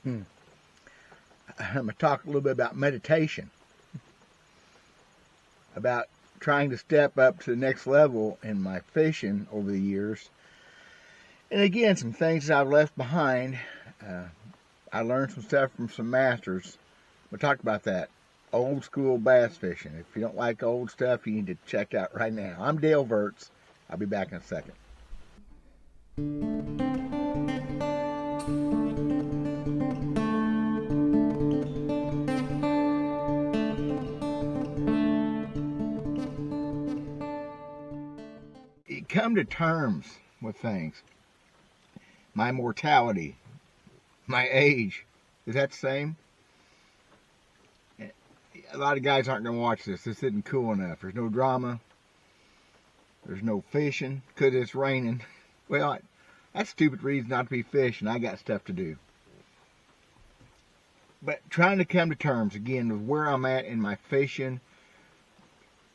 I'm going to talk a little bit about meditation, about trying to step up to the next level in my fishing over the years. And again, some things that I've left behind. I learned some stuff from some masters. We'll talk about that. Old school bass fishing. If you don't like old stuff, you need to check out right now. I'm Dale Verts. I'll be back in a second. You come to terms with things. My mortality, my age, is that the same? A lot of guys aren't going to watch this. This isn't cool enough. There's no drama. There's no fishing because it's raining. Well, that's a stupid reason not to be fishing. I got stuff to do. But trying to come to terms, again, with where I'm at in my fishing,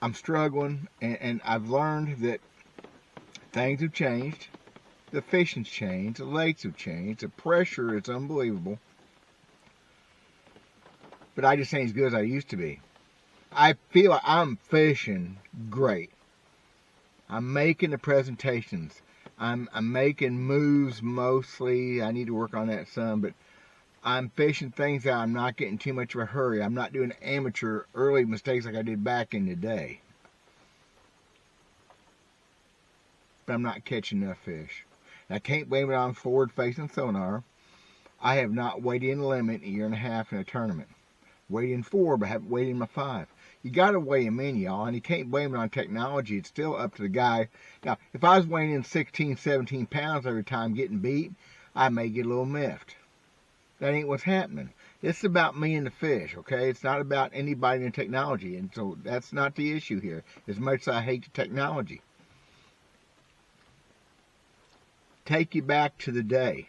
I'm struggling, and I've learned that things have changed. The fishing's changed. The lakes have changed. The pressure is unbelievable. But I just ain't as good as I used to be. I feel like I'm fishing great. I'm making the presentations. I'm making moves mostly. I need to work on that some, but I'm fishing things out. I'm not getting too much of a hurry. I'm not doing amateur early mistakes like I did back in the day. But I'm not catching enough fish. And I can't blame it on forward-facing sonar. I have not weighed in the limit a year and a half in a tournament. Weighed in 4, but haven't weighed in my 5. You got to weigh them in, y'all, and you can't blame it on technology. It's still up to the guy. Now, if I was weighing in 16, 17 pounds every time getting beat, I may get a little miffed. That ain't what's happening. It's about me and the fish, okay? It's not about anybody in technology, and so that's not the issue here, as much as I hate the technology. Take you back to the day,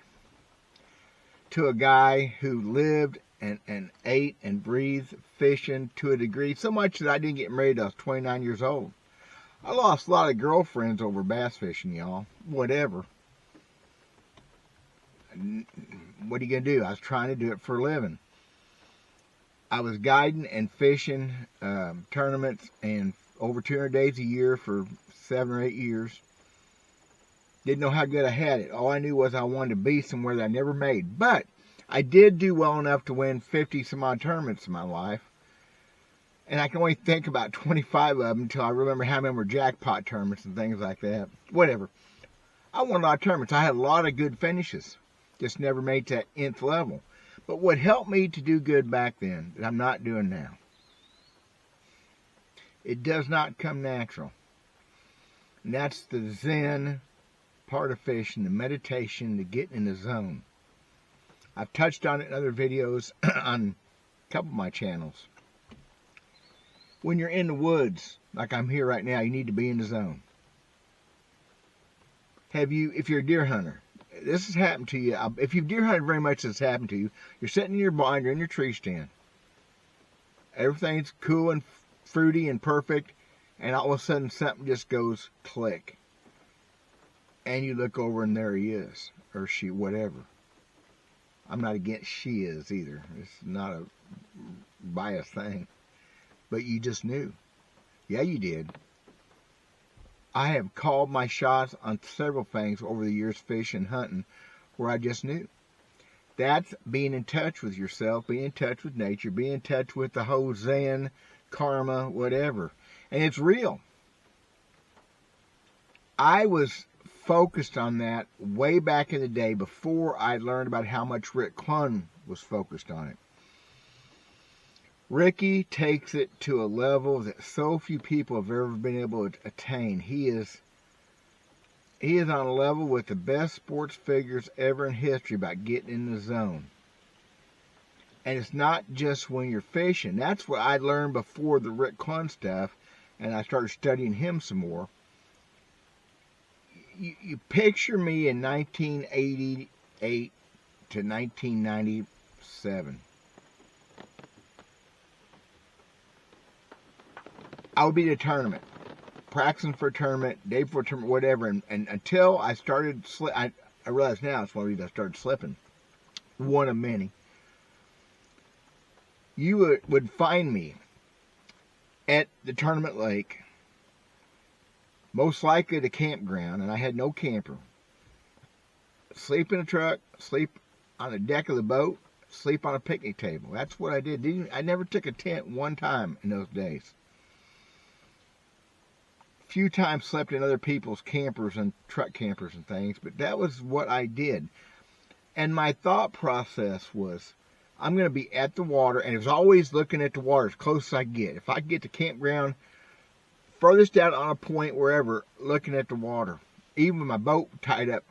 to a guy who lived and ate and breathed fishing to a degree, so much that I didn't get married till I was 29 years old. I lost a lot of girlfriends over bass fishing, y'all. Whatever. What are you going to do? I was trying to do it for a living. I was guiding and fishing tournaments and over 200 days a year for 7 or 8 years. Didn't know how good I had it. All I knew was I wanted to be somewhere that I never made. But I did do well enough to win 50 some odd tournaments in my life. And I can only think about 25 of them until I remember how many were jackpot tournaments and things like that. Whatever. I won a lot of tournaments. I had a lot of good finishes. Just never made to that nth level. But what helped me to do good back then that I'm not doing now, it does not come natural. And that's the ZEN part of fishing, the meditation, the getting in the zone. I've touched on it in other videos on a couple of my channels. When you're in the woods, like I'm here right now, you need to be in the zone. If you're a deer hunter, this has happened to you. If you've deer hunted very much, this has happened to you. You're sitting in your blind, you're in your tree stand. Everything's cool and fruity and perfect, and all of a sudden something just goes click. And you look over and there he is, or she, whatever. I'm not against she is either. It's not a biased thing. But you just knew. Yeah, you did. I have called my shots on several things over the years, fishing and hunting, where I just knew. That's being in touch with yourself, being in touch with nature, being in touch with the whole Zen, karma, whatever. And it's real. I was focused on that way back in the day before I learned about how much Rick Clunn was focused on it. Ricky takes it to a level that so few people have ever been able to attain. He is on a level with the best sports figures ever in history about getting in the zone. And it's not just when you're fishing. That's what I learned before the Rick Clunn stuff, and I started studying him some more. You picture me in 1988 to 1997. I would be at a tournament, practicing for a tournament, day before a tournament, whatever. And until I started, I realize now it's one of the reasons I started slipping. One of many. you would find me at the tournament lake, most likely at a campground, and I had no camper. Sleep in a truck, sleep on the deck of the boat, sleep on a picnic table. That's what I did. I never took a tent one time in those days. Few times slept in other people's campers and truck campers and things, but that was what I did. And my thought process was, I'm going to be at the water, and it was always looking at the water as close as I could get. If I could get to campground, furthest out on a point, wherever, looking at the water. Even with my boat tied up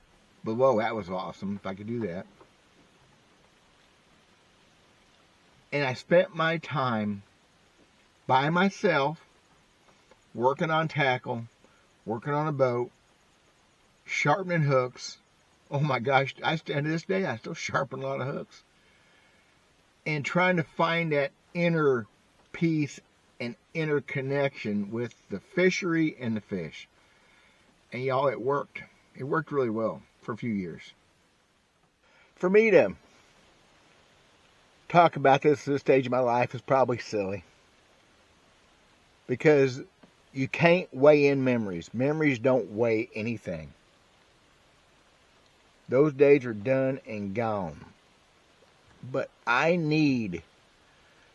below, that was awesome, if I could do that. And I spent my time by myself, working on tackle, working on a boat, sharpening hooks. Oh my gosh, to this day, I still sharpen a lot of hooks. And trying to find that inner peace and inner connection with the fishery and the fish. And y'all, it worked. It worked really well for a few years. For me to talk about this at this stage of my life is probably silly. Because you can't weigh in memories. Memories don't weigh anything. Those days are done and gone. But I need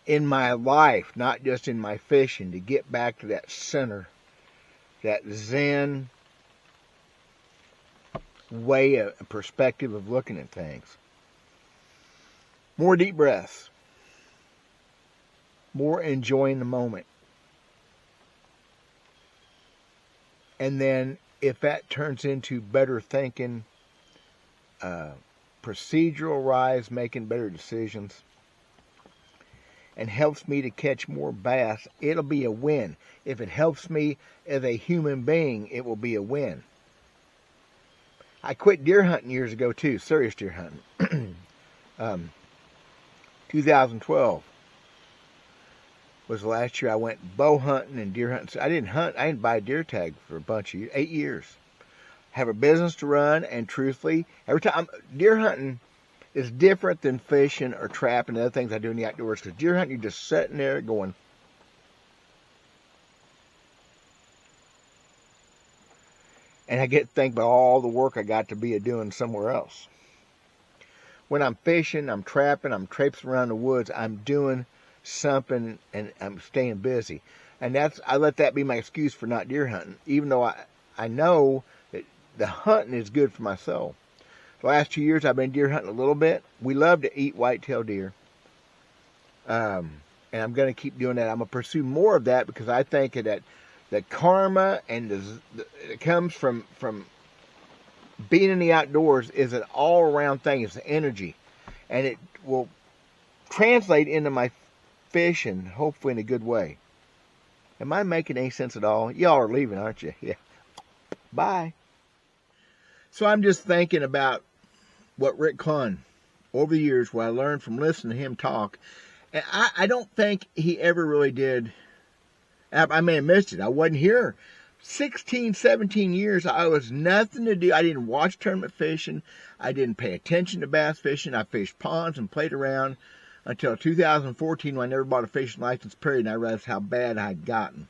in my life, not just in my fishing, to get back to that center, that ZEN way, a perspective of looking at things. More deep breaths. More enjoying the moment. And then if that turns into better thinking, procedural rise, making better decisions, and helps me to catch more bass, it'll be a win. If it helps me as a human being, it will be a win. I quit deer hunting years ago too, serious deer hunting. 2012 was the last year I went bow hunting and deer hunting. I didn't buy a deer tag for a bunch of years, 8 years. Have a business to run, and truthfully, every time deer hunting is different than fishing or trapping and other things I do in the outdoors. Because deer hunting, you're just sitting there going, and I get to think about all the work I got to be doing somewhere else. When I'm fishing, I'm trapping, I'm traipsing around the woods, I'm doing something and I'm staying busy. And I let that be my excuse for not deer hunting, even though I know that the hunting is good for my soul. The last 2 years I've been deer hunting a little bit. We love to eat whitetail deer. And I'm going to keep doing that. I'm going to pursue more of that because I think that the karma and it comes from being in the outdoors is an all-around thing. It's the energy. And it will translate into my fishing, hopefully in a good way. Am I making any sense at all? Y'all are leaving, aren't you? Yeah. Bye. So I'm just thinking about what Rick Clunn, over the years, what I learned from listening to him talk. And I don't think he ever really did. I may have missed it. I wasn't here. 16, 17 years, I was nothing to do. I didn't watch tournament fishing. I didn't pay attention to bass fishing. I fished ponds and played around until 2014 when I never bought a fishing license, period, and I realized how bad I'd gotten.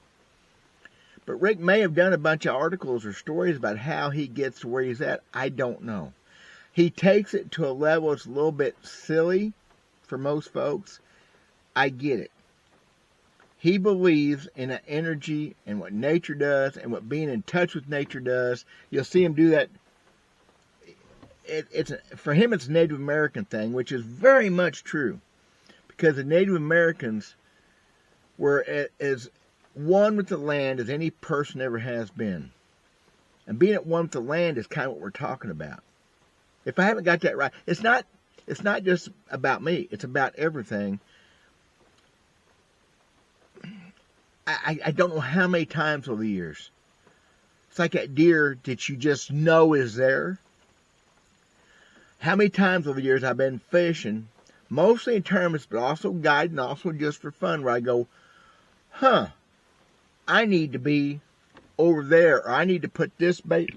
But Rick may have done a bunch of articles or stories about how he gets to where he's at. I don't know. He takes it to a level that's a little bit silly for most folks. I get it. He believes in an energy and what nature does and what being in touch with nature does. You'll see him do that. For him, it's a Native American thing, which is very much true. Because the Native Americans were as one with the land as any person ever has been. And being at one with the land is kind of what we're talking about. If I haven't got that right, it's not just about me. It's about everything. I don't know how many times over the years. It's like that deer that you just know is there. How many times over the years I've been fishing, mostly in tournaments, but also guiding, also just for fun, where I go, I need to be over there, or I need to put this bait,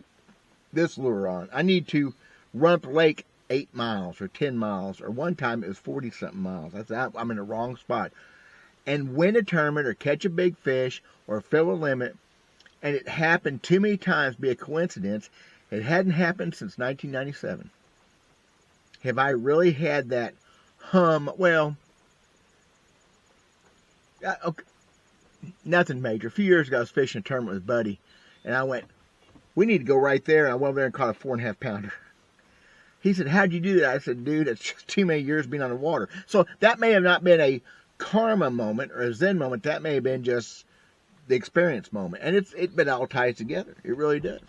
this lure on. I need to run up the lake 8 miles or 10 miles, or one time it was 40-something miles. I'm in the wrong spot. And win a tournament or catch a big fish or fill a limit, and it happened too many times to be a coincidence. It hadn't happened since 1997. Have I really had that hum? Well, okay, nothing major. A few years ago, I was fishing a tournament with a buddy, and I went, we need to go right there. And I went over there and caught a 4.5 pounder. He said, how'd you do that? I said, dude, it's just too many years being on the water. So that may have not been a karma moment or a Zen moment. That may have been just the experience moment. And it all ties together. It really does.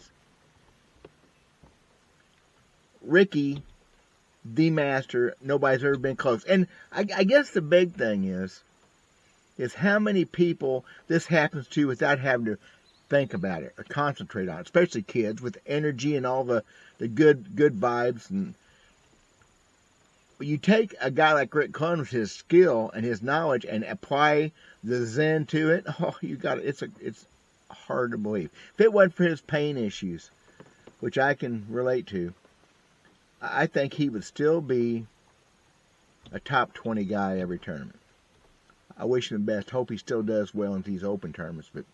Ricky, the master, nobody's ever been close. And I guess the big thing is how many people this happens to without having to think about it or concentrate on it, especially kids with energy and all the good vibes. And you take a guy like Rick Clunn with his skill and his knowledge and apply the Zen to it. Oh, you got it. It's hard to believe. If it wasn't for his pain issues, which I can relate to, I think he would still be a top 20 guy every tournament. I wish him the best. Hope he still does well in these open tournaments. But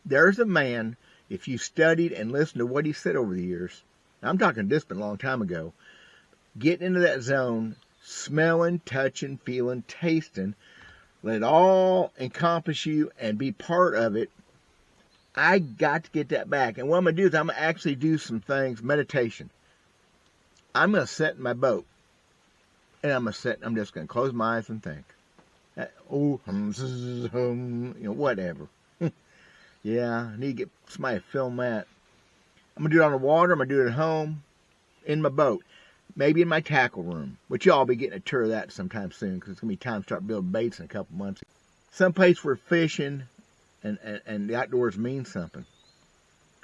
there's a man, if you studied and listened to what he said over the years, I'm talking this been a long time ago, getting into that zone, smelling, touching, feeling, tasting, let it all encompass you and be part of it. I got to get that back. And what I'm going to do is I'm going to actually do some things, meditation. I'm going to sit in my boat. And I'm just going to close my eyes and think. Whatever. Yeah, I need to get somebody to film that. I'm going to do it on the water. I'm going to do it at home, in my boat. Maybe in my tackle room, which y'all will be getting a tour of that sometime soon because it's going to be time to start building baits in a couple months. Someplace where fishing and the outdoors mean something.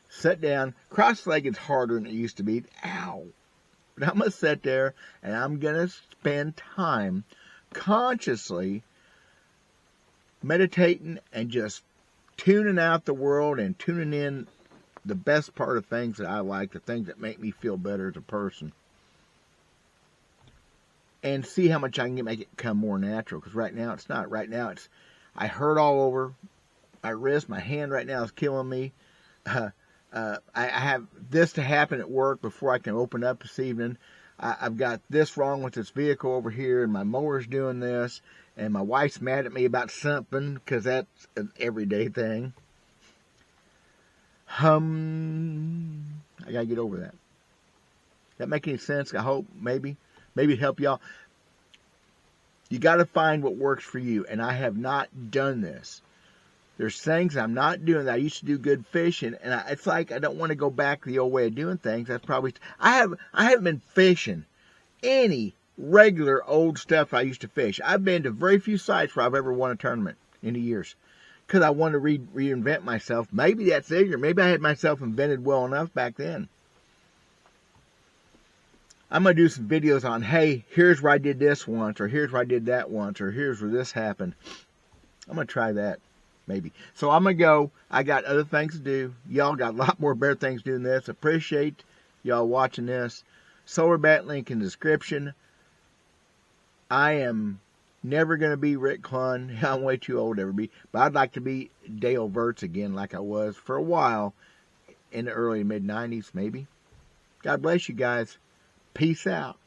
Sit down. Cross-legged's harder than it used to be. Ow. But I'm going to sit there and I'm going to spend time consciously meditating and just tuning out the world and tuning in the best part of things that I like, the things that make me feel better as a person. And see how much I can make it come more natural. Because right now it's not. Right now I hurt all over. My wrist, my hand right now is killing me. I have this to happen at work before I can open up this evening. I've got this wrong with this vehicle over here, and my mower's doing this, and my wife's mad at me about something, because that's an everyday thing. I gotta get over that. That make any sense? I hope, maybe help y'all. You gotta find what works for you, and I have not done this. There's things I'm not doing that I used to do good fishing, and it's like I don't want to go back to the old way of doing things. That's probably I haven't been fishing any regular old stuff I used to fish. I've been to very few sites where I've ever won a tournament in the years because I want to reinvent myself. Maybe that's ignorant. Maybe I had myself invented well enough back then. I'm going to do some videos on, hey, here's where I did this once, or here's where I did that once, or here's where this happened. I'm going to try that. Maybe. So I'm going to go. I got other things to do. Y'all got a lot more better things to do than this. Appreciate y'all watching this. Solar Bat link in the description. I am never going to be Rick Clunn. I'm way too old to ever be. But I'd like to be Dale Verts again like I was for a while in the early mid-90s maybe. God bless you guys. Peace out.